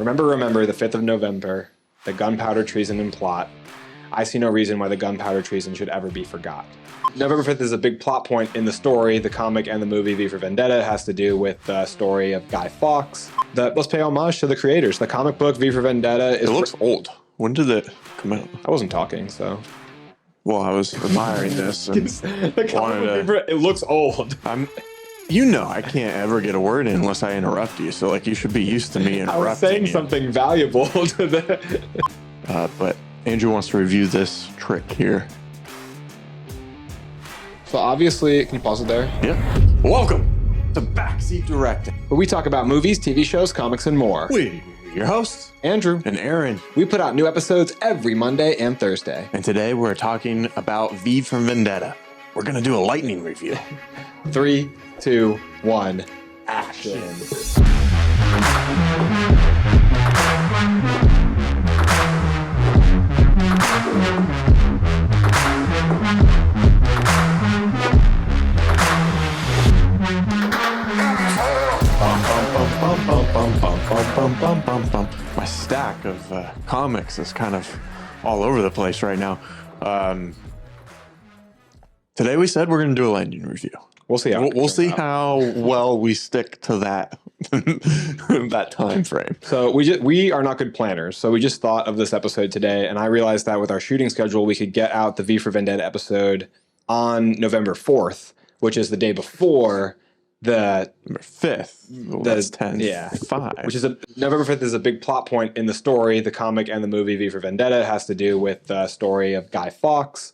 Remember the 5th of November, the gunpowder treason and plot. I see no reason why the gunpowder treason should ever be forgot. November 5th is a big plot point in the story. The comic and the movie V For Vendetta has to do with the story of Guy Fawkes. Let's pay homage to the creators. The comic book V For Vendetta is... It looks old. When did it come out? I wasn't talking, so... Well, I was admiring this and it looks old. You know, I can't ever get a word in unless I interrupt you. So, like, you should be used to me interrupting I was saying you. something valuable to the... But Andrew wants to review this trick here. So obviously, can you pause it there? Yeah. Welcome to Backseat Directing, where we talk about movies, TV shows, comics, and more. We, your hosts, Andrew and Aaron. We put out new episodes every Monday and Thursday. And today we're talking about V For Vendetta. We're going to do a lightning review. 3, 2, 1, action. My stack of comics is kind of all over the place right now. Today we said we're going to do a lightning review. We'll see how we'll see how well we stick to that that time frame. So we are not good planners. So we just thought of this episode today, and I realized that with our shooting schedule, we could get out the V For Vendetta episode on November 4th, which is the day before the November 5th. Well, that's 10. Yeah, 5. Which is November 5th is a big plot point in the story. The comic and the movie V For Vendetta has to do with the story of Guy Fawkes.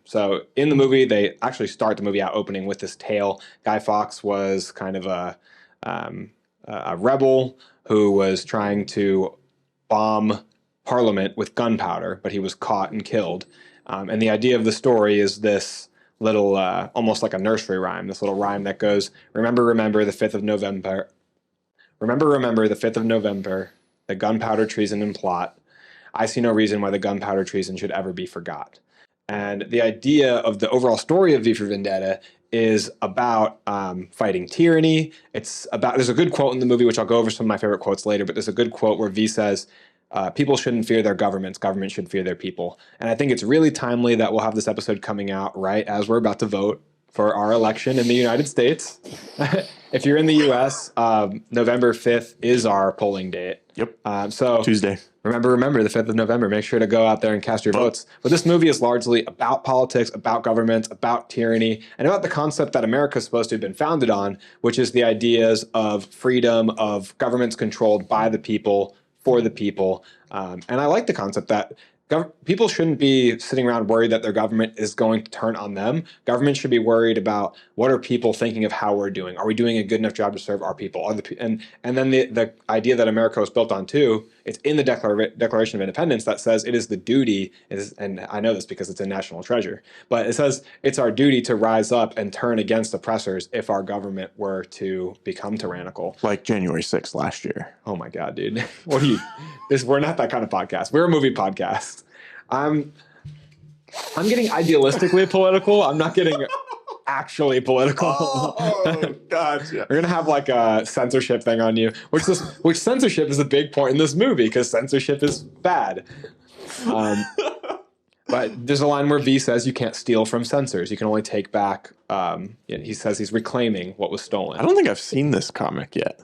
So in the movie, they actually start the movie out opening with this tale. Guy Fawkes was kind of a rebel who was trying to bomb Parliament with gunpowder, but he was caught and killed. And the idea of the story is this little, almost like a nursery rhyme, this little rhyme that goes, remember the 5th of November. Remember the 5th of November, the gunpowder treason and plot. I see no reason why the gunpowder treason should ever be forgot. And the idea of the overall story of V For Vendetta is about fighting tyranny. There's a good quote in the movie, which I'll go over some of my favorite quotes later, but there's a good quote where V says, people shouldn't fear their governments. Governments should fear their people. And I think it's really timely that we'll have this episode coming out right as we're about to vote for our election in the United States. If you're in the U.S., November 5th is our polling date. Yep. So Tuesday. Remember the 5th of November. Make sure to go out there and cast your votes. But this movie is largely about politics, about governments, about tyranny, and about the concept that America is supposed to have been founded on, which is the ideas of freedom, of governments controlled by the people, for the people. And I like the concept that people shouldn't be sitting around worried that their government is going to turn on them. Government should be worried about what are people thinking of how we're doing. Are we doing a good enough job to serve our people? And then the idea that America was built on too, it's in the Declaration of Independence that says it is the duty, and I know this because it's a national treasure, but it says it's our duty to rise up and turn against oppressors if our government were to become tyrannical. Like January 6th last year. Oh my God, dude. What are you? We're not that kind of podcast. We're a movie podcast. I'm getting idealistically political. I'm not getting actually political. Oh, gotcha. We're gonna have like a censorship thing on you, which censorship is a big point in this movie because censorship is bad. But there's a line where V says you can't steal from censors. You can only take back. He says he's reclaiming what was stolen. I don't think I've seen this comic yet.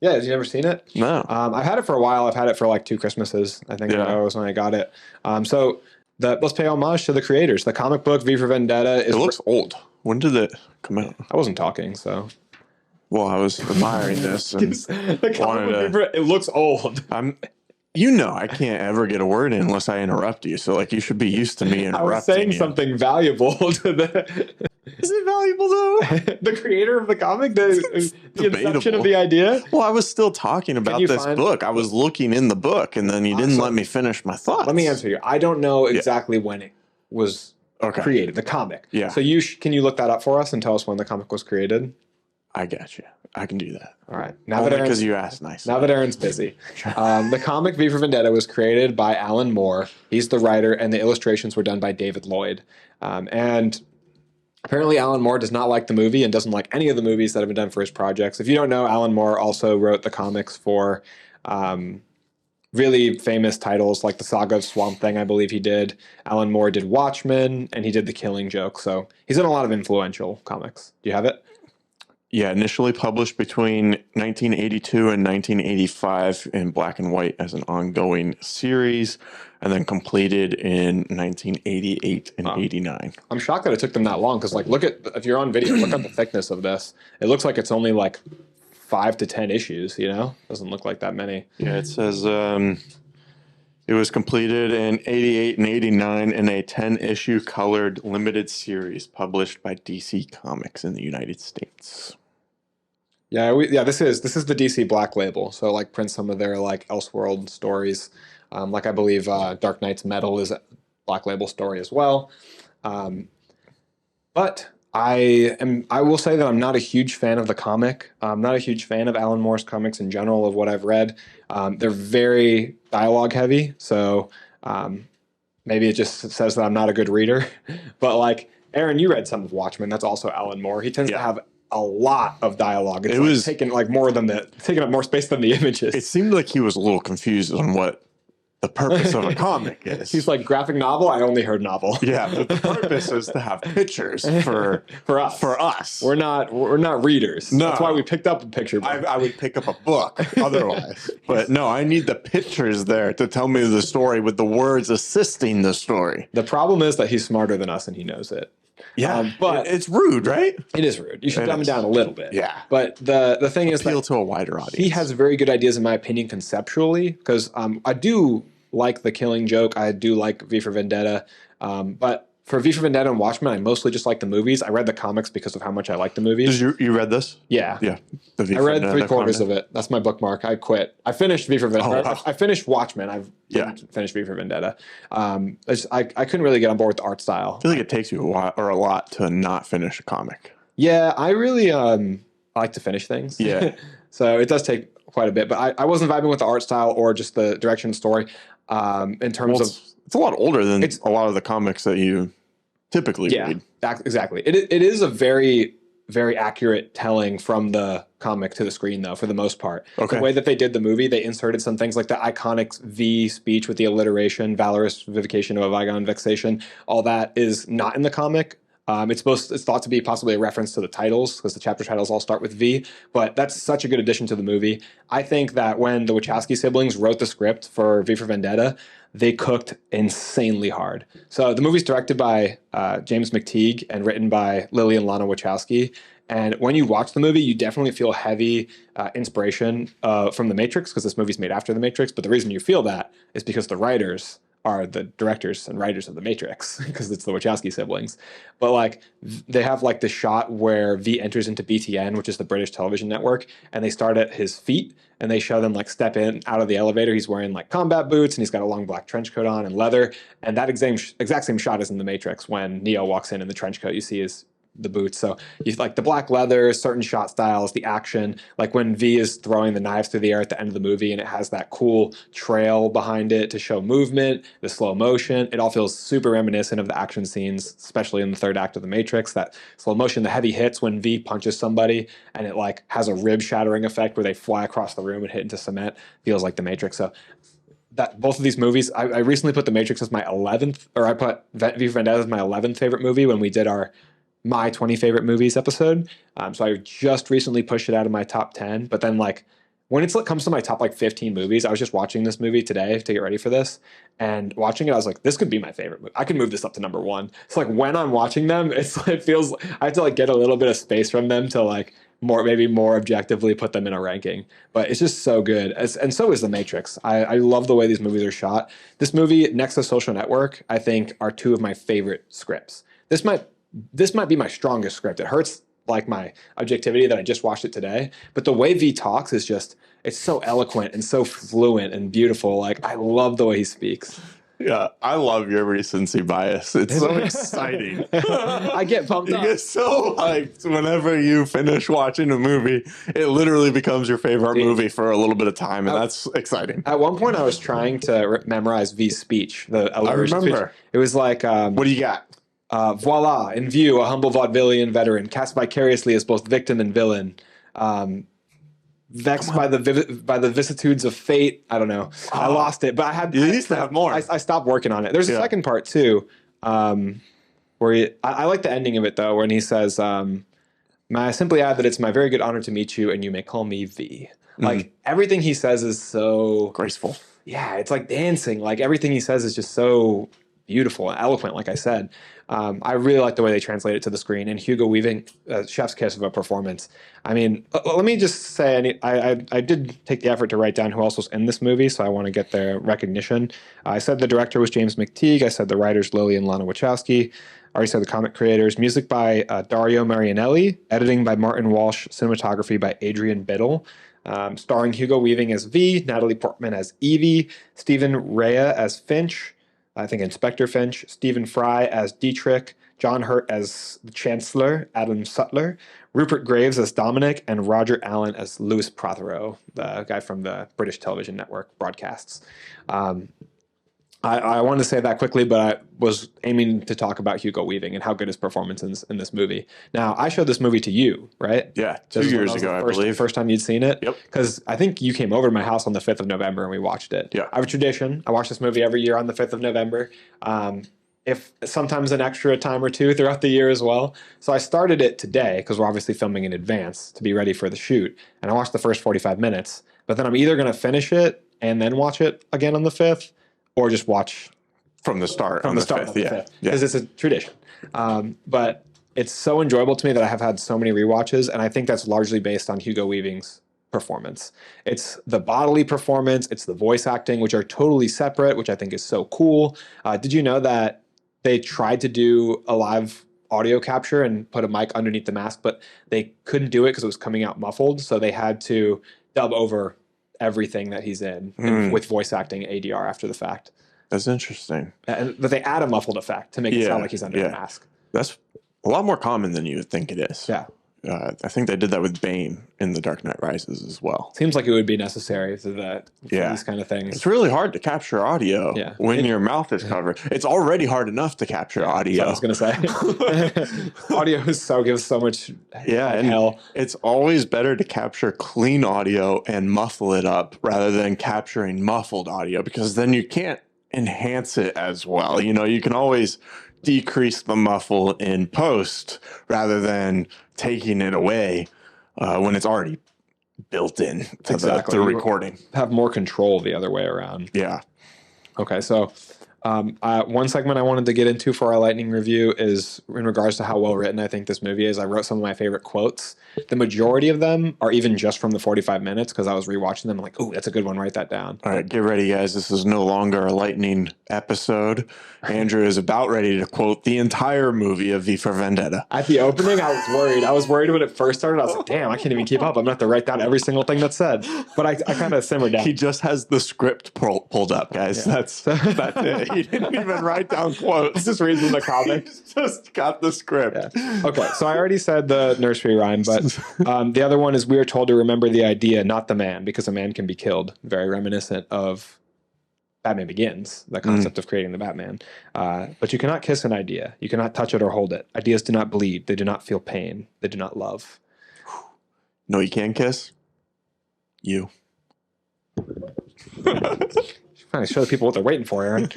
Yeah, have you never seen it? No. I've had it for a while. I've had it for like 2 Christmases. I think that was when I got it. Let's pay homage to the creators. The comic book V For Vendetta It looks old. When did it come out? I wasn't talking, so. Well, I was admiring this and it looks old. You know, I can't ever get a word in unless I interrupt you. So, like, you should be used to me interrupting I was saying you. something valuable to the... Is it valuable, though? The creator of the comic? The inception of the idea? Well, I was still talking about this book. I was looking in the book, and then you didn't let me finish my thoughts. Let me answer you. I don't know exactly when it was created, the comic. Yeah. So can you look that up for us and tell us when the comic was created? I got you. I can do that. All right. Because you asked nicely. Now that Aaron's busy. The comic V For Vendetta was created by Alan Moore. He's the writer, and the illustrations were done by David Lloyd. And apparently Alan Moore does not like the movie and doesn't like any of the movies that have been done for his projects. If you don't know, Alan Moore also wrote the comics for Really famous titles like the Saga of Swamp Thing, I believe he did. Alan Moore did Watchmen, and he did The Killing Joke. So he's done a lot of influential comics. Do you have it? Yeah, initially published between 1982 and 1985 in black and white as an ongoing series, and then completed in 1988 and 89. I'm shocked that it took them that long because, like, if you're on video, look at the thickness of this. It looks like it's only like 5 to 10 issues, you know? Doesn't look like that many. Yeah, it says it was completed in 88 and 89 in a 10-issue colored limited series published by DC Comics in the United States. Yeah, this is the DC Black Label. So like print some of their like Elseworld stories. Like I believe Dark Knight's Metal is a Black Label story as well. But I will say that I'm not a huge fan of the comic. I'm not a huge fan of Alan Moore's comics in general of what I've read. They're very dialogue heavy, so maybe it just says that I'm not a good reader. But like Arron, you read some of Watchmen. That's also Alan Moore. He tends to have a lot of dialogue. It's like taking up more space than the images. It seemed like he was a little confused on what the purpose of a comic is. He's like, graphic novel? I only heard novel. Yeah, but the purpose is to have pictures for us. For us. We're not readers. No. That's why we picked up a picture book. I would pick up a book otherwise. But no, I need the pictures there to tell me the story with the words assisting the story. The problem is that he's smarter than us and he knows it. Yeah, but it's rude, right? It is rude. You should dumb it down a little bit. Yeah. But the thing is appeal to a wider audience. He has very good ideas, in my opinion, conceptually, because I do like The Killing Joke. I do like V for Vendetta. But for V for Vendetta and Watchmen, I mostly just like the movies. I read the comics because of how much I like the movies. Did you read this? Yeah. Yeah. I read 3/4 of it. That's my bookmark. I quit. I finished V for Vendetta. Oh, wow. I finished Watchmen. I've finished V for Vendetta. I couldn't really get on board with the art style. I feel like it takes you a while or a lot to not finish a comic. Yeah, I really like to finish things. Yeah. So it does take quite a bit. But I wasn't vibing with the art style or just the direction of the story. In terms of... It's a lot older than a lot of the comics that you typically read. Exactly. It is a very, very accurate telling from the comic to the screen, though, for the most part. Okay. The way that they did the movie, they inserted some things like the iconic V speech with the alliteration, valorous vivification of a bygone vexation. All that is not in the comic. It's thought to be possibly a reference to the titles because the chapter titles all start with V, but that's such a good addition to the movie. I think that when the Wachowski siblings wrote the script for V for Vendetta, they cooked insanely hard. So the movie's directed by James McTeague and written by Lily and Lana Wachowski. And when you watch the movie, you definitely feel heavy inspiration from The Matrix because this movie's made after The Matrix. But the reason you feel that is because the writers are the directors and writers of The Matrix because it's the Wachowski siblings. But like they have like the shot where V enters into BTN, which is the British television network, and they start at his feet and they show them like step in out of the elevator. He's wearing like combat boots and he's got a long black trench coat on and leather. And that exact same shot is in The Matrix when Neo walks in the trench coat. You see his the boots. So you like the black leather, certain shot styles, the action, like when V is throwing the knives through the air at the end of the movie and it has that cool trail behind it to show movement, the slow motion. It all feels super reminiscent of the action scenes, especially in the third act of The Matrix. That slow motion, the heavy hits when V punches somebody and it like has a rib shattering effect where they fly across the room and hit into cement, feels like The Matrix. So that both of these movies, I recently put The Matrix as my 11th, or I put V for Vendetta as my 11th favorite movie when we did my 20 favorite movies episode. So I just recently pushed it out of my top 10. But then like when it comes to my top like 15 movies, I was just watching this movie today to get ready for this. And watching it, I was like, this could be my favorite movie. I could move this up to number 1. So like when I'm watching them, it feels, I have to like get a little bit of space from them to like maybe more objectively put them in a ranking. But it's just so good. And so is The Matrix. I love the way these movies are shot. This movie, next to Social Network, I think are 2 of my favorite scripts. This might be my strongest script. It hurts like my objectivity that I just watched it today, but the way V talks is just, it's so eloquent and so fluent and beautiful. Like I love the way he speaks. Yeah, I love your recency bias. It's so exciting. I get pumped up. You get so hyped whenever you finish watching a movie. It literally becomes your favorite movie for a little bit of time, and that's exciting. At one point, I was trying to memorize V's speech. I remember. Speech. It was like... what do you got? Voila, in view, a humble vaudevillian veteran, cast vicariously as both victim and villain. vexed by the vicissitudes of fate. I don't know. I lost it, but You used to have more. I stopped working on it. There's a second part too, where I like the ending of it though, when he says, "May I simply add that it's my very good honor to meet you, and you may call me V." Like everything he says is so graceful. Yeah, it's like dancing. Like everything he says is just so beautiful and eloquent. Like I said, I really like the way they translate it to the screen. And Hugo Weaving, chef's kiss of a performance. I mean, let me just say, I did take the effort to write down who else was in this movie, so I want to get their recognition. I said the director was James McTeague. I said the writers Lily and Lana Wachowski. I already said the comic creators. Music by Dario Marianelli. Editing by Martin Walsh. Cinematography by Adrian Biddle. Starring Hugo Weaving as V, Natalie Portman as Evie, Stephen Rea as Finch, I think Inspector Finch, Stephen Fry as Dietrich, John Hurt as the Chancellor, Adam Sutler, Rupert Graves as Dominic, and Roger Allen as Louis Prothero, the guy from the British television network broadcasts. I wanted to say that quickly, but I was aiming to talk about Hugo Weaving and how good his performance is in this movie. Now, I showed this movie to you, right? Yeah, 2 years ago, I believe. First time you'd seen it? Yep. Because I think you came over to my house on the 5th of November and we watched it. Yeah. I have a tradition. I watch this movie every year on the 5th of November. If sometimes an extra time or two throughout the year as well. So I started it today because we're obviously filming in advance to be ready for the shoot. And I watched the first 45 minutes. But then I'm either going to finish it and then watch it again on the 5th or just watch from the start on the 5th. Because it's a tradition. But it's so enjoyable to me that I have had so many rewatches, and I think that's largely based on Hugo Weaving's performance. It's the bodily performance, it's the voice acting, which are totally separate, which I think is so cool. Did you know that they tried to do a live audio capture and put a mic underneath the mask, but they couldn't do it because it was coming out muffled, so they had to dub over everything that he's in with voice acting ADR after the fact. That's interesting. But they add a muffled effect to make it sound like he's under a mask. That's a lot more common than you would think it is. Yeah. I think they did that with Bane in The Dark Knight Rises as well. Seems like it would be necessary for these kind of things. It's really hard to capture audio when your mouth is covered. It's already hard enough to capture audio. I was going to say. Audio gives so much hell. It's always better to capture clean audio and muffle it up rather than capturing muffled audio, because then you can't enhance it as well. You know, you can always decrease the muffle in post rather than taking it away when it's already built in to the recording. You have more control the other way around. Yeah. Okay, so one segment I wanted to get into for our lightning review is in regards to how well written I think this movie is. I wrote some of my favorite quotes. The majority of them are even just from the 45 minutes because I was rewatching them. I'm like, oh, that's a good one. Write that down. All right, get ready, guys. This is no longer a lightning episode. Andrew is about ready to quote the entire movie of V for Vendetta. At the opening, I was worried. I was worried when it first started. I was like, damn, I can't even keep up. I'm going to have to write down every single thing that's said. But I kind of simmered down. He just has the script pulled up, guys. Yeah. That's it. He didn't even write down quotes. Just reads from the comics. He just got the script. Yeah. Okay, so I already said the nursery rhyme, but the other one is we are told to remember the idea, not the man, because a man can be killed. Very reminiscent of Batman Begins, the concept of creating the Batman. But you cannot kiss an idea. You cannot touch it or hold it. Ideas do not bleed. They do not feel pain. They do not love. No, you can kiss? You. Trying to show the people what they're waiting for, Aaron.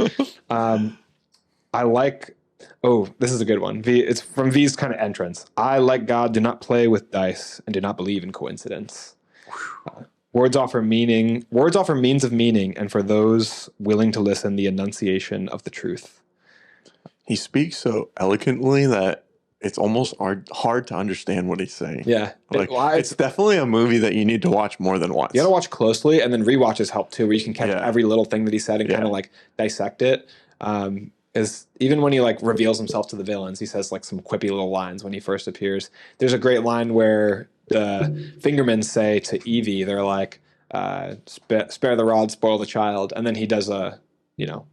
I like... Oh, this is a good one. It's from V's kind of entrance. I, like God, do not play with dice and do not believe in coincidence. Words offer meaning. Words offer means of meaning, and for those willing to listen, the enunciation of the truth. He speaks so eloquently that it's almost hard to understand what he's saying. Yeah. It's definitely a movie that you need to watch more than once. You gotta watch closely, and then rewatches help too, where you can catch every little thing that he said and kind of like dissect it. Is even when he like reveals himself to the villains, he says like some quippy little lines when he first appears. There's a great line where the fingermen say to Evie, they're like, spare the rod, spoil the child. And then he does a,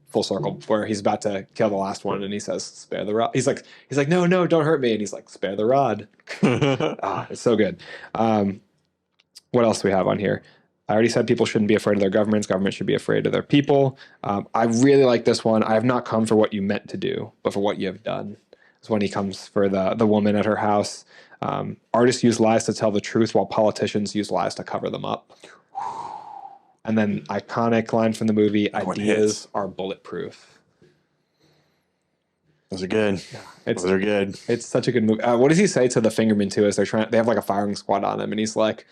full circle where he's about to kill the last one and he says, spare the rod. He's like, no, don't hurt me. And he's like, spare the rod. It's so good. What else do we have on here? I already said people shouldn't be afraid of their governments. Governments should be afraid of their people. I really like this one. I have not come for what you meant to do, but for what you have done. is when he comes for the woman at her house. Artists use lies to tell the truth, while politicians use lies to cover them up. And then iconic line from the movie: That one "Ideas hits. are bulletproof." Those are good. It's Those are good. it's such a good movie. What does he say to the Fingerman too? As they have like a firing squad on him, and he's like,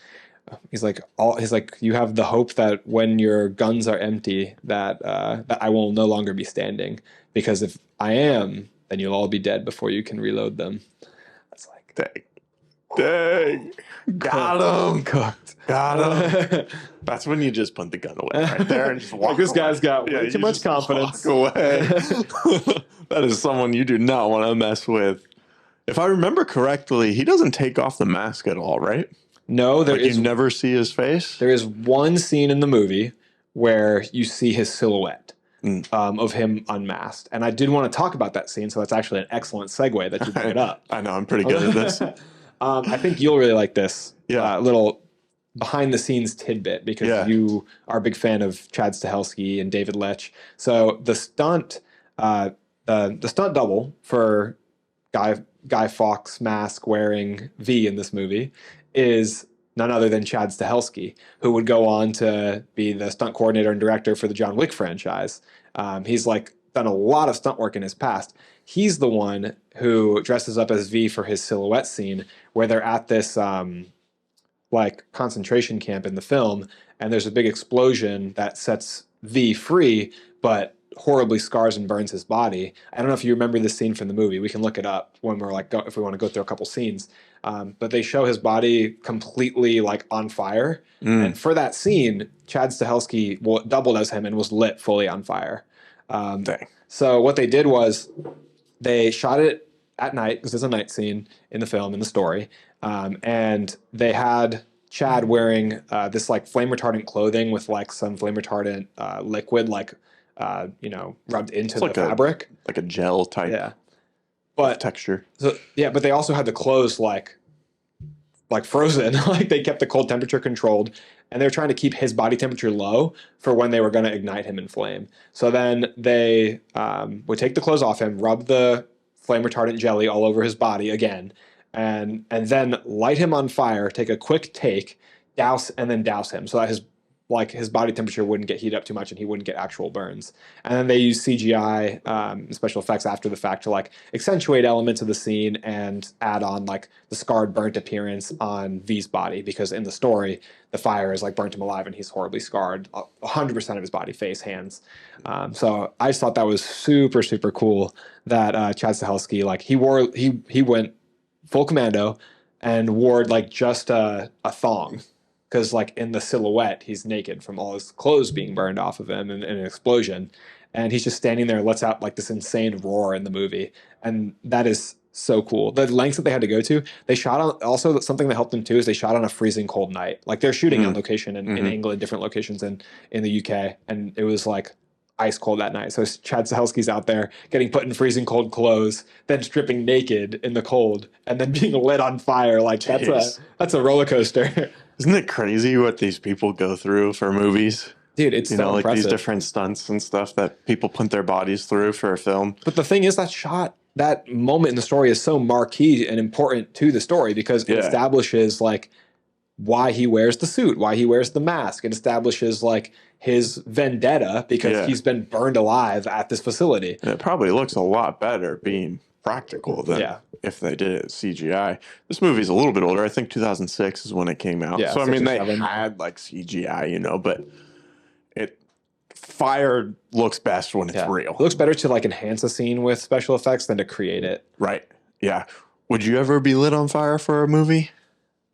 you have the hope that when your guns are empty, that I will no longer be standing, because if I am, then you'll all be dead before you can reload them. That's like, Dang. Got him. cooked. Got him. That's when you just put the gun away right there and just walk Like, this away. guy's got way you too much just confidence. Walk away. That is someone you do not want to mess with. If I remember correctly, he doesn't take off the mask at all, right? No, You never see his face. there is one scene in the movie where you see his silhouette of him unmasked. And I did want to talk about that scene, so that's actually an excellent segue that you bring it up. I know, I'm pretty good at this. I think you'll really like this Yeah. little behind the scenes tidbit, because Yeah. you are a big fan of Chad Stahelski and David Lech. So the stunt double for Guy Fawkes mask wearing V in this movie is none other than Chad Stahelski, who would go on to be the stunt coordinator and director for the John Wick franchise. He's like done a lot of stunt work in his past. He's the one who dresses up as V for his silhouette scene, where they're at this like concentration camp in the film, and there's a big explosion that sets V free, but horribly scars and burns his body. I don't know if you remember this scene from the movie. We can look it up when we're like, if we want to go through a couple scenes. But they show his body completely like on fire. And for that scene, Chad Stahelski doubled as him and was lit fully on fire. Dang. So what they did was they shot it at night, because there's a night scene in the film, in the story. And they had Chad wearing this like flame retardant clothing with like some flame retardant liquid, like, rubbed into the fabric. Like a gel type But texture. but they also had the clothes like frozen. Like, they kept the cold temperature controlled, and they were trying to keep his body temperature low for when they were going to ignite him in flame. So then they would take the clothes off him, rub the flame retardant jelly all over his body again, and then light him on fire, take a quick take, douse him, so that his body temperature wouldn't get heated up too much and he wouldn't get actual burns. And then they use CGI, special effects after the fact, to like accentuate elements of the scene and add on like the scarred, burnt appearance on V's body, because in the story, the fire is like burnt him alive and he's horribly scarred, 100% of his body, face, hands. So I just thought that was super, super cool that Chad Stahelski, like, he went full commando and wore like just a thong. Because like in the silhouette, he's naked from all his clothes being burned off of him in an explosion. And he's just standing there and lets out like this insane roar in the movie. And that is so cool. The lengths that they had to go to, they shot on, also something that helped them too, is they shot on a freezing cold night. Like, they're shooting on location in England, different locations in the UK. And it was like ice cold that night. So Chad Stahelski's out there getting put in freezing cold clothes, then stripping naked in the cold, and then being lit on fire. Like, that's a roller coaster. Isn't it crazy what these people go through for movies? Dude, it's so like impressive. These different stunts and stuff that people put their bodies through for a film. But the thing is, that moment in the story is so marquee and important to the story, because it establishes like why he wears the suit, why he wears the mask. It establishes like his vendetta, because he's been burned alive at this facility. And it probably looks a lot better being practical than if they did it CGI. This movie's a little bit older. I think 2006 is when it came out. So I mean, they had like CGI, but fire looks best when it's real. It looks better to like enhance a scene with special effects than to create it. Right. Yeah. Would you ever be lit on fire for a movie?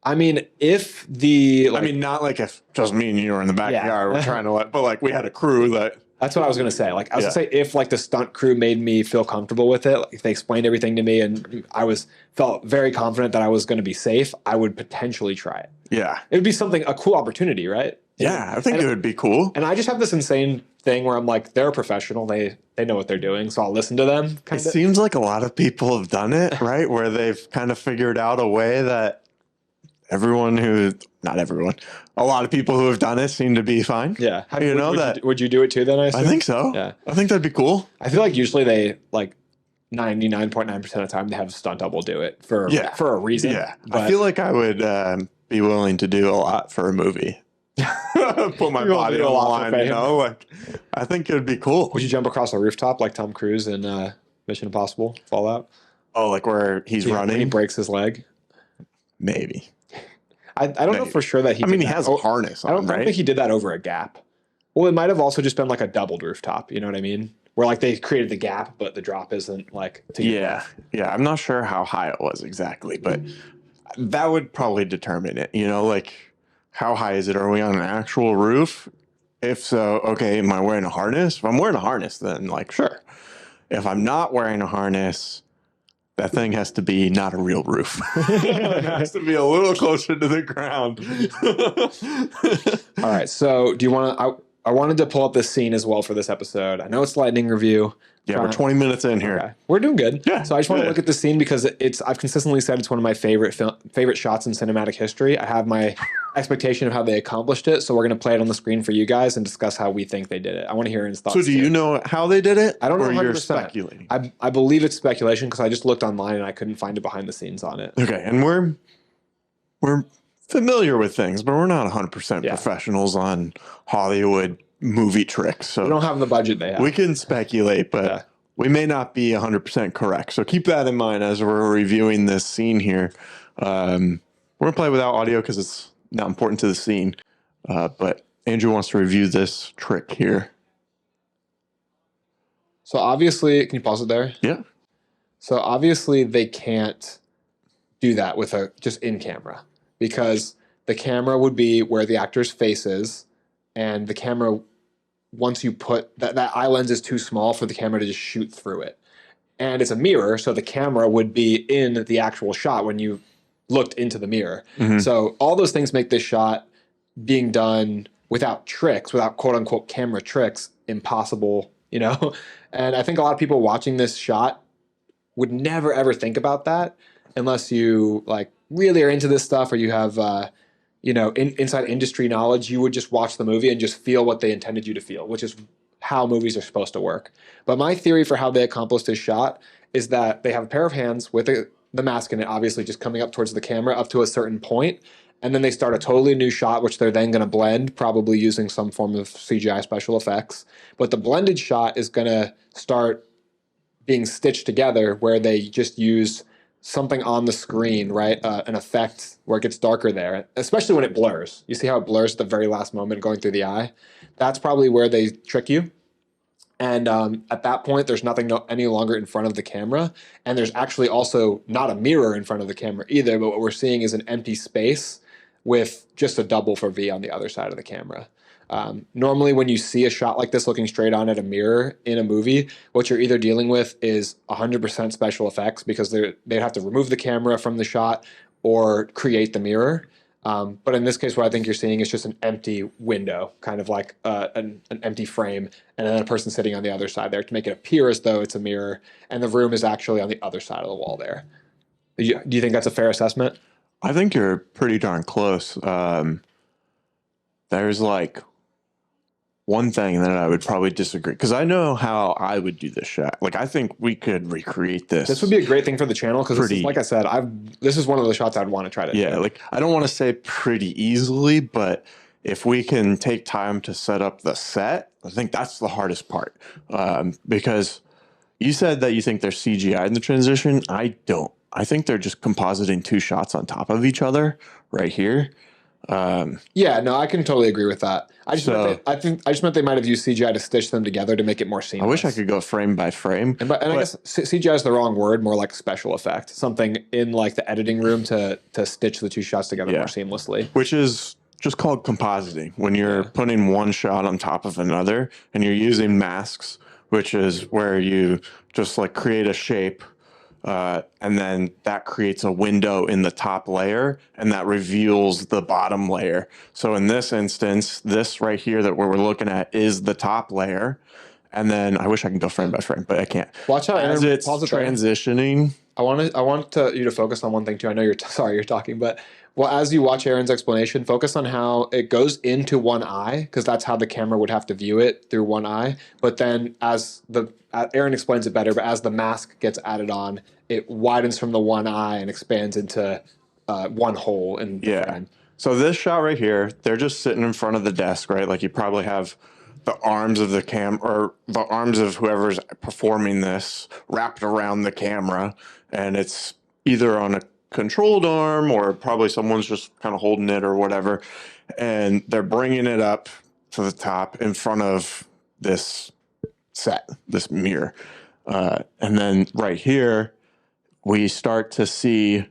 I mean, not like if just me and you were in the backyard, we're trying to but like we had a crew that. That's what I was going to say. Like, I was going to say, if like the stunt crew made me feel comfortable with it, like if they explained everything to me and I felt very confident that I was going to be safe, I would potentially try it. Yeah. It would be a cool opportunity, right? Yeah, I think it would be cool. And I just have this insane thing where I'm like, they're a professional. They know what they're doing, so I'll listen to them. It seems like a lot of people have done it, right? Where they've kind of figured out a way that not everyone, a lot of people who have done it seem to be fine. Yeah. Would you do it too then, I assume? I think so. Yeah. I think that'd be cool. I feel like usually they like 99.9% of the time they have a stunt double do it for Yeah. a reason. Yeah. But I feel like I would be willing to do a lot for a movie. Put my You're willing to body do a on the lot for line, fame. you know? Like, I think it would be cool. would you jump across a rooftop like Tom Cruise in Mission Impossible Fallout? Oh, like where he's When he running? breaks his leg. Maybe. I don't know for sure that he. I mean, did he that. has a harness on, I don't right? think he did that over a gap. Well, it might have also just been like a doubled rooftop. You know what I mean? Where like they created the gap, but the drop isn't like. Yeah. I'm not sure how high it was exactly, but that would probably determine it. You know, like how high is it? Are we on an actual roof? If so, okay, am I wearing a harness? If I'm wearing a harness, then like sure. If I'm not wearing a harness, that thing has to be not a real roof. It has to be a little closer to the ground. All right. So do you want to? I wanted to pull up this scene as well for this episode. I know it's lightning review. Yeah, we're 20 minutes in here. Okay. We're doing good. Yeah, so I just want to good. look at the scene because I've consistently said it's one of my favorite shots in cinematic history. I have my expectation of how they accomplished it, so we're going to play it on the screen for you guys and discuss how we think they did it. I want to hear his thoughts. So do you know how they did it? I don't know. Or 100%. you're speculating? I believe it's speculation because I just looked online and I couldn't find it behind the scenes on it. Okay, and we're familiar with things, but we're not 100% professionals on Hollywood movie tricks. So we don't have the budget they have. We can speculate, but we may not be 100% correct. So keep that in mind as we're reviewing this scene here. We're going to play without audio because it's not important to the scene. But Andrew wants to review this trick here. So obviously, can you pause it there? Yeah. So obviously they can't do that with just in camera because the camera would be where the actor's face is, and the camera, once you put that eye lens is too small for the camera to just shoot through it. And it's a mirror, so the camera would be in the actual shot when you looked into the mirror. Mm-hmm. So all those things make this shot being done without tricks, without quote unquote camera tricks, impossible, you know? And I think a lot of people watching this shot would never ever think about that unless you like really are into this stuff or you have inside industry knowledge. You would just watch the movie and just feel what they intended you to feel, which is how movies are supposed to work. But my theory for how they accomplished this shot is that they have a pair of hands with the mask in it, obviously just coming up towards the camera up to a certain point, and then they start a totally new shot, which they're then going to blend, probably using some form of CGI special effects. But the blended shot is going to start being stitched together where they just use something on the screen, right? An effect where it gets darker there, especially when it blurs. You see how it blurs at the very last moment going through the eye? That's probably where they trick you. And at that point, there's nothing any longer in front of the camera. And there's actually also not a mirror in front of the camera either, but what we're seeing is an empty space with just a double for V on the other side of the camera. Normally, when you see a shot like this looking straight on at a mirror in a movie, what you're either dealing with is 100% special effects because they'd have to remove the camera from the shot or create the mirror. But in this case, what I think you're seeing is just an empty window, kind of like an empty frame, and then a person sitting on the other side there to make it appear as though it's a mirror, and the room is actually on the other side of the wall there. Do you think that's a fair assessment? I think you're pretty darn close. There's like one thing that I would probably disagree, because I know how I would do this shot. Like, I think we could recreate this. This would be a great thing for the channel because, like I said, this is one of the shots I'd want to try to do. Yeah, like I don't want to say pretty easily, but if we can take time to set up the set, I think that's the hardest part. Because you said that you think there's CGI in the transition. I don't. I think they're just compositing two shots on top of each other right here. Yeah, no, I can totally agree with that. I just meant they might have used CGI to stitch them together to make it more seamless. I wish I could go frame by frame. And I guess CGI is the wrong word, more like special effect. Something in like the editing room to stitch the two shots together more seamlessly. Which is just called compositing. When you're putting one shot on top of another and you're using masks, which is where you just like create a shape. And then that creates a window in the top layer and that reveals the bottom layer. So in this instance, this right here that we're looking at is the top layer. And then I wish I could go frame by frame, but I can't. Watch how as it's transitioning. I want you to focus on one thing too. I know you're talking, but Well, as you watch Aaron's explanation, focus on how it goes into one eye, because that's how the camera would have to view it, through one eye. But then Aaron explains it better, but as the mask gets added on, it widens from the one eye and expands into one hole in the frame. So this shot right here, they're just sitting in front of the desk, right? Like you probably have the arms of the or the arms of whoever's performing this wrapped around the camera, and it's either on a controlled arm or probably someone's just kind of holding it or whatever, and they're bringing it up to the top in front of this this mirror, and then right here we start to see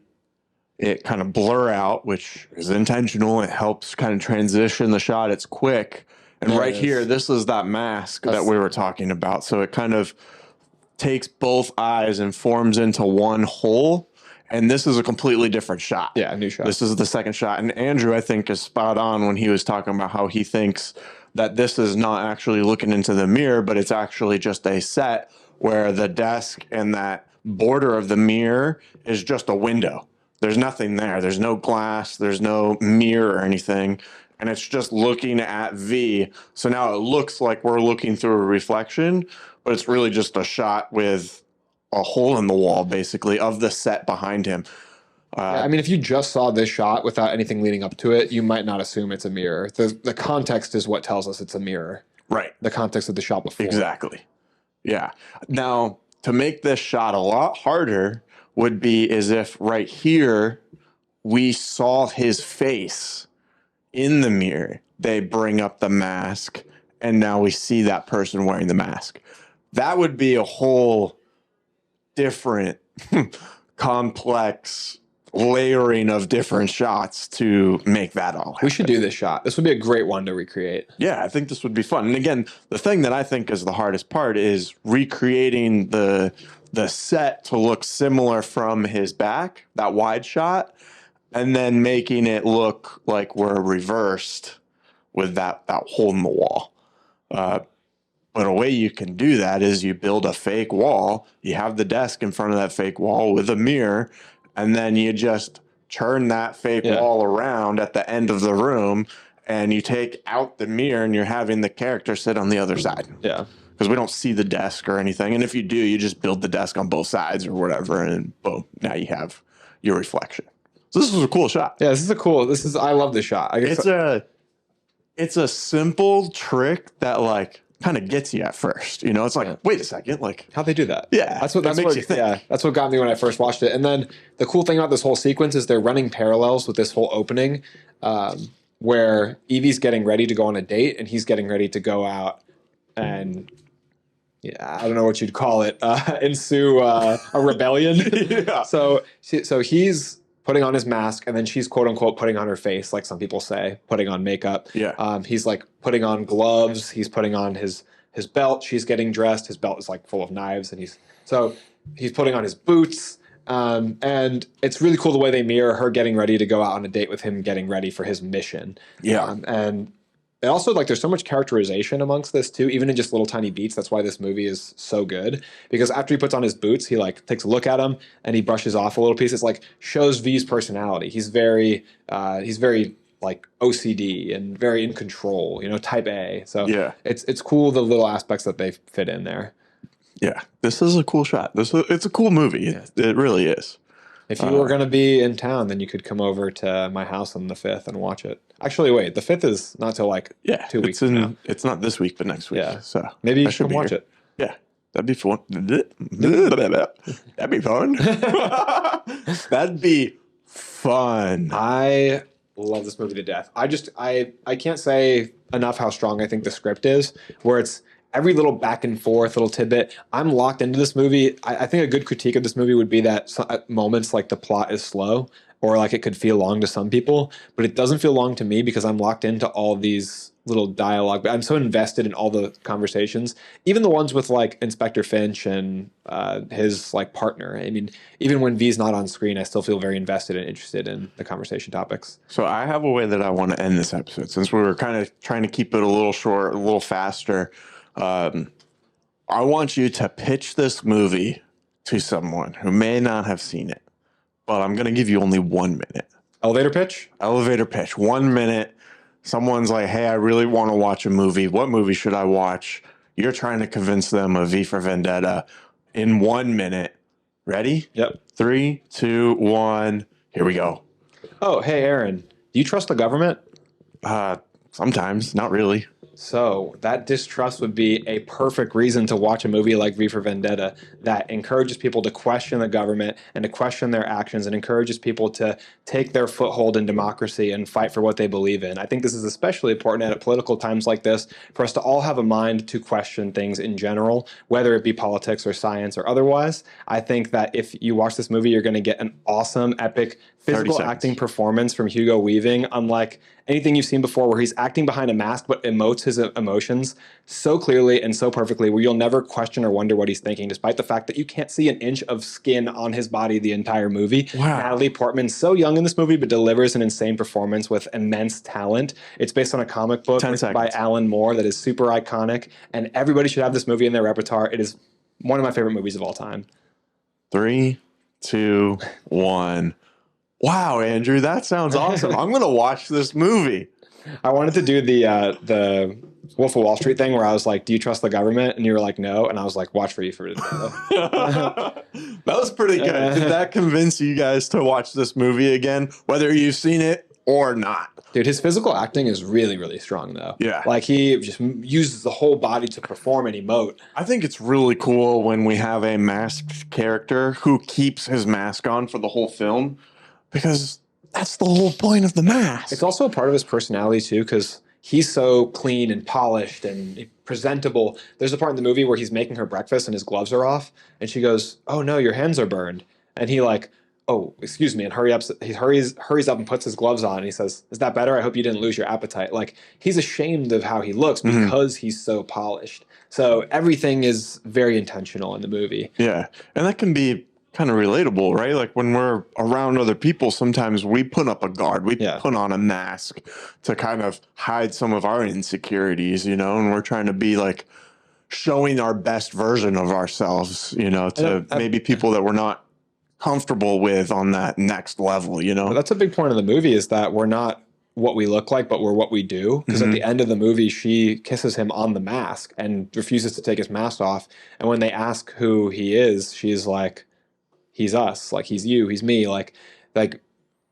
it kind of blur out, which is intentional. It helps kind of transition the shot. It's quick. And right here, this is that mask that we were talking about. So it kind of takes both eyes and forms into one whole. And this is a completely different shot. Yeah, a new shot. This is the second shot. And Andrew, I think, is spot on when he was talking about how he thinks that this is not actually looking into the mirror, but it's actually just a set where the desk and that border of the mirror is just a window. There's nothing there. There's no glass. There's no mirror or anything. And it's just looking at V. So now it looks like we're looking through a reflection, but it's really just a shot with a hole in the wall, basically, of the set behind him. I mean, if you just saw this shot without anything leading up to it, you might not assume it's a mirror. The context is what tells us it's a mirror. Right. The context of the shot before. Exactly. Yeah. Now, to make this shot a lot harder would be as if right here we saw his face in the mirror. They bring up the mask, and now we see that person wearing the mask. That would be a whole different, complex layering of different shots to make that all happen. We should do this shot. This would be a great one to recreate. Yeah, I think this would be fun. And again, the thing that I think is the hardest part is recreating the set to look similar from his back, that wide shot, and then making it look like we're reversed with that hole in the wall. But a way you can do that is you build a fake wall. You have the desk in front of that fake wall with a mirror, and then you just turn that fake wall around at the end of the room, and you take out the mirror, and you're having the character sit on the other side. Yeah. Because we don't see the desk or anything. And if you do, you just build the desk on both sides or whatever, and boom, now you have your reflection. So this was a cool shot. Yeah, I love this shot. It's a simple trick that like kind of gets you at first. You know, it's like, wait a second, like how'd they do that? Yeah, that's what makes you think. Yeah, that's what got me when I first watched it. And then the cool thing about this whole sequence is they're running parallels with this whole opening, where Evie's getting ready to go on a date and he's getting ready to go out and I don't know what you'd call it, ensue a rebellion. Yeah. So he's putting on his mask, and then she's quote unquote putting on her face, like some people say, putting on makeup. Yeah. He's like putting on gloves. He's putting on his belt. She's getting dressed. His belt is like full of knives, and he's putting on his boots. And it's really cool the way they mirror her getting ready to go out on a date with him, getting ready for his mission. Yeah. And also, like, there's so much characterization amongst this too, even in just little tiny beats. That's why this movie is so good. Because after he puts on his boots, he like takes a look at them and he brushes off a little piece. It's like shows V's personality. He's very like OCD and very in control. You know, type A. So yeah, it's cool the little aspects that they fit in there. Yeah, this is a cool shot. It's a cool movie. It really is. If you were going to be in town, then you could come over to my house on the 5th and watch it. Actually, wait, the 5th is not till like 2 weeks from now. It's not this week, but next week. Yeah. So maybe you should watch it. Yeah, that'd be fun. That'd be fun. That'd be fun. I love this movie to death. I can't say enough how strong I think the script is, where it's every little back and forth, little tidbit. I'm locked into this movie. I think a good critique of this movie would be that at moments like the plot is slow or like it could feel long to some people, but it doesn't feel long to me because I'm locked into all these little dialogue. I'm so invested in all the conversations, even the ones with like Inspector Finch and his like partner. I mean, even when V's not on screen, I still feel very invested and interested in the conversation topics. So I have a way that I want to end this episode, since we were kind of trying to keep it a little short, a little faster. I want you to pitch this movie to someone who may not have seen it, but I'm going to give you only 1 minute. Elevator pitch? Elevator pitch. 1 minute. Someone's like, hey, I really want to watch a movie. What movie should I watch? You're trying to convince them of V for Vendetta in 1 minute. Ready? Yep. 3, 2, 1. Here we go. Oh, hey, Aaron. Do you trust the government? Sometimes, not really. So that distrust would be a perfect reason to watch a movie like V for Vendetta that encourages people to question the government and to question their actions and encourages people to take their foothold in democracy and fight for what they believe in. I think this is especially important at political times like this for us to all have a mind to question things in general, whether it be politics or science or otherwise. I think that if you watch this movie, you're going to get an awesome, epic physical acting performance from Hugo Weaving, unlike anything you've seen before, where he's acting behind a mask but emotes his emotions so clearly and so perfectly, where you'll never question or wonder what he's thinking, despite the fact that you can't see an inch of skin on his body the entire movie. Wow. Natalie Portman, so young in this movie, but delivers an insane performance with immense talent. It's based on a comic book written by Alan Moore that is super iconic, and everybody should have this movie in their repertoire. It is one of my favorite movies of all time. 3, 2, 1. Wow, Andrew, that sounds awesome. I'm going to watch this movie. I wanted to do the Wolf of Wall Street thing where I was like, do you trust the government? And you were like, no. And I was like, watch for you for it. That was pretty good. Did that convince you guys to watch this movie again, whether you've seen it or not? Dude, his physical acting is really, really strong, though. Yeah. Like, he just uses the whole body to perform and emote. I think it's really cool when we have a masked character who keeps his mask on for the whole film, because that's the whole point of the mask. It's also a part of his personality, too, because he's so clean and polished and presentable. There's a part in the movie where he's making her breakfast and his gloves are off, and she goes, oh, no, your hands are burned. And he like, oh, excuse me, and he hurries up and puts his gloves on, and he says, is that better? I hope you didn't lose your appetite. Like, he's ashamed of how he looks because he's so polished. So everything is very intentional in the movie. Yeah, and that can be kind of relatable, right? Like when we're around other people, sometimes we put up a guard, we put on a mask to kind of hide some of our insecurities, you know, and we're trying to be like showing our best version of ourselves, you know, to maybe people that we're not comfortable with on that next level, you know. But that's a big point of the movie, is that we're not what we look like, but we're what we do. Because at the end of the movie, she kisses him on the mask and refuses to take his mask off. And when they ask who he is, she's like, he's us, like he's you, he's me, like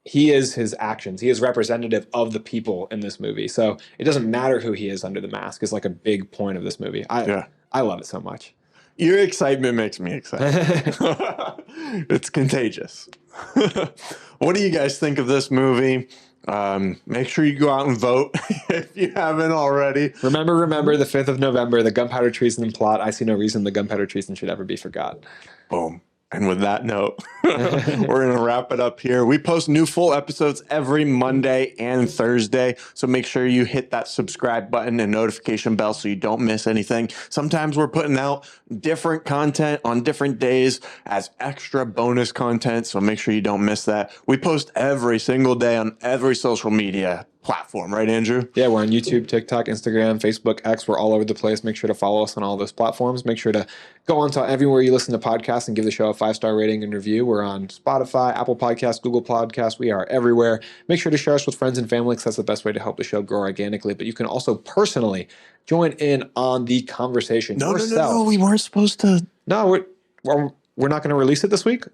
he is his actions. He is representative of the people in this movie. So it doesn't matter who he is under the mask is like a big point of this movie. I love it so much. Your excitement makes me excited. It's contagious. What do you guys think of this movie? Make sure you go out and vote if you haven't already. Remember the 5th of November, the gunpowder treason plot. I see no reason the gunpowder treason should ever be forgot. Boom. And with that note, we're going to wrap it up here. We post new full episodes every Monday and Thursday, so make sure you hit that subscribe button and notification bell so you don't miss anything. Sometimes we're putting out different content on different days as extra bonus content, so make sure you don't miss that. We post every single day on every social media platform, right, Andrew? Yeah, we're on YouTube, TikTok, Instagram, Facebook, X. We're all over the place. Make sure to follow us on all those platforms. Make sure to go on to everywhere you listen to podcasts and give the show a 5-star rating and review. We're on Spotify, Apple Podcasts, Google Podcasts. We are everywhere. Make sure to share us with friends and family, because that's the best way to help the show grow organically. But you can also personally join in on the conversation yourself. No, we weren't supposed to. No, we're not going to release it this week?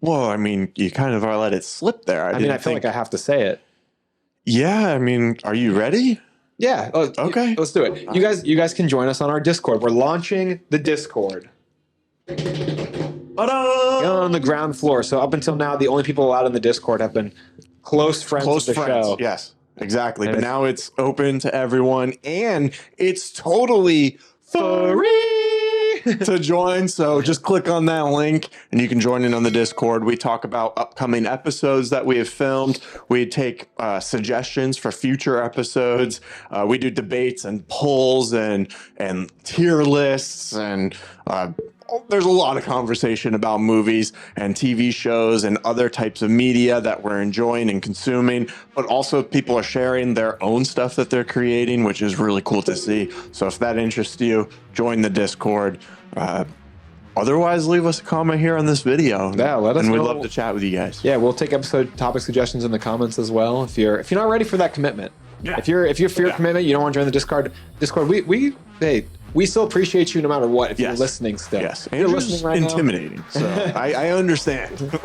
Well, I mean, you kind of let it slip there. I feel like I have to say it. Yeah, I mean, are you ready? Yeah. Okay. Let's do it. You guys can join us on our Discord. We're launching the Discord. On the ground floor. So up until now, the only people allowed in the Discord have been close friends of the show. Yes, exactly. But now it's open to everyone, and it's totally free to join. So just click on that link and you can join in on the Discord. We talk about upcoming episodes that we have filmed. We take suggestions for future episodes. We do debates and polls and tier lists, and there's a lot of conversation about movies and TV shows and other types of media that we're enjoying and consuming, but also people are sharing their own stuff that they're creating, which is really cool to see. So if that interests you, join the Discord. Otherwise, leave us a comment here on this video. Yeah, let us and we'd know. love to chat with you guys. Yeah, we'll take episode topic suggestions in the comments as well. If you're not ready for that commitment, if you fear commitment, you don't want to join the Discord. We still appreciate you no matter what. If you're listening still, yes, if you're listening right intimidating. So I understand.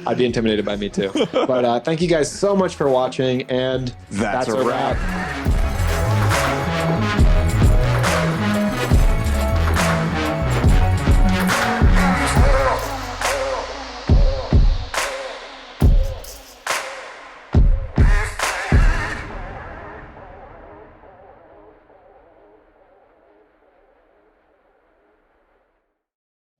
I'd be intimidated by me too. But thank you guys so much for watching, and that's a wrap.